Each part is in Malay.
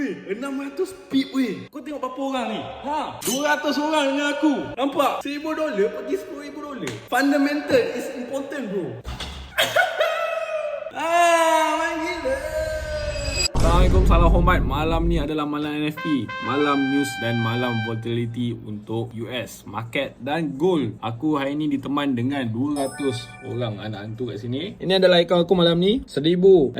Weh, 600 pip weh. Kau tengok berapa orang ni? Ha? 200 orang dengan aku. Nampak? $1,000 pergi $10,000. Fundamental is important bro. Main gila. Assalamualaikum, salam hormat. Malam ni adalah malam NFP, malam news dan malam volatility untuk US market dan gold. Aku hari ni diteman dengan 200 orang anak hantu kat sini. Ini adalah akaun aku malam ni, $1,669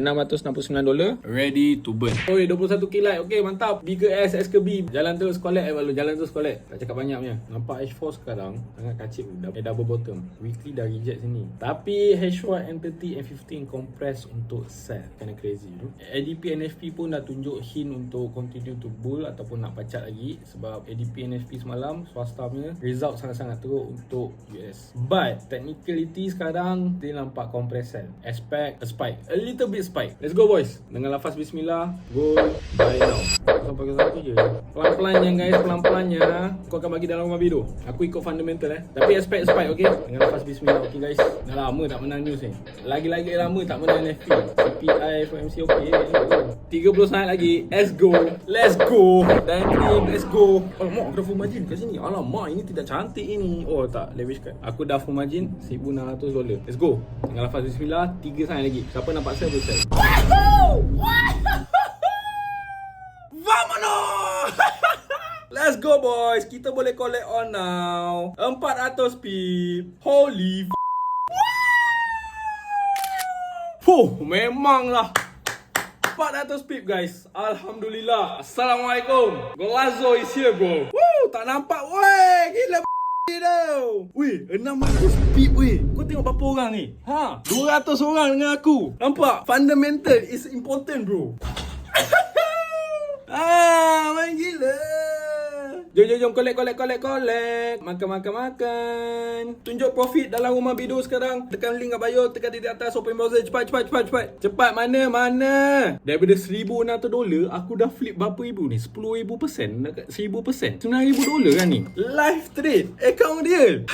ready to burn. Oi, 21k like. Okey, mantap. Bigger S ke B. Jalan terus collect jalan terus collect. Tak cakap banyak punya. Nampak H4 sekarang sangat kacip, double bottom. Weekly dah reject sini. Tapi H4 M30 M15 compress untuk sell. Kinda crazy tu. ADP NFP pun dah tunjuk hint untuk continue to bull ataupun nak pacat lagi, sebab ADP NFP semalam swasta punya result sangat-sangat teruk untuk US. But technicality sekarang dia nampak compress sell. Expect a spike, a little bit spike. Let's go boys. Dengan lafaz bismillah, go buy now. Sampai ke satu je. Pelan-pelannya guys, pelan-pelannya. Kau akan bagi dalam rumah biru. Aku ikut fundamental tapi expect spike, okay? Dengan lafaz bismillah, okay guys. Dah lama tak menang news ni. Lagi-lagi lama tak menang NFP. CPI, FOMC, okay. 30 saat lagi. Let's go. Let's go. Dan ni let's go. Alamak, aku dah full margin kat sini. Alamak, ini tidak cantik ini. Oh tak, leverage card. Aku dah full margin $1,600. Let's go. Dengan lafaz bismillah, 3 saat lagi. Siapa nampak sell, boleh sell. Vamonos! Let's go boys. Kita boleh collect on now. 400 pip. Holy memanglah 400 pip guys. Alhamdulillah. Assalamualaikum. Golazo is here bro. Tak nampak. Weh, gila tau. Weh, 600 pip weh. Kau tengok berapa orang ni? Ha? 200 orang dengan aku. Nampak? Fundamental is important bro. Main gila. Jom collect. Makan. Tunjuk profit dalam rumah bidu sekarang. Tekan link kat bio, tekan di atas open browser. Cepat. Cepat mana? Daripada $1,600 aku dah flip berapa ribu ni? 10,000%, dekat 1,000%. $9,000 kan ni? Live trade, account dia.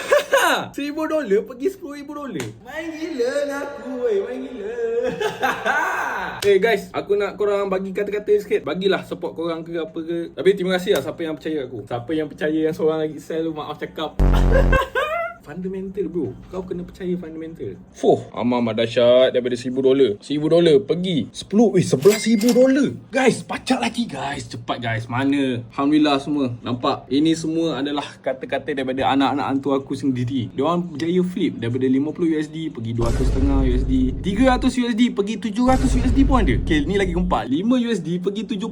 $1,000 pergi $10,000. Main gila dengan aku, main gila. Guys, aku nak korang bagi kata-kata sikit. Bagilah support korang ke apa ke. Tapi terima kasih lah siapa yang percaya aku. Siapa yang percaya yang seorang lagi sell tu, maaf cakap. Fundamental bro. Kau kena percaya fundamental. Amat dahsyat. Daripada $1,000 pergi $11,000. Guys, pacat lagi guys. Cepat guys. Mana? Alhamdulillah semua. Nampak? Ini semua adalah kata-kata daripada anak-anak hantu aku sendiri. Diorang berjaya flip daripada $50 pergi $200.5 USD, $300 pergi $700 pun ada. Okay, ni lagi keempat. $5 pergi $70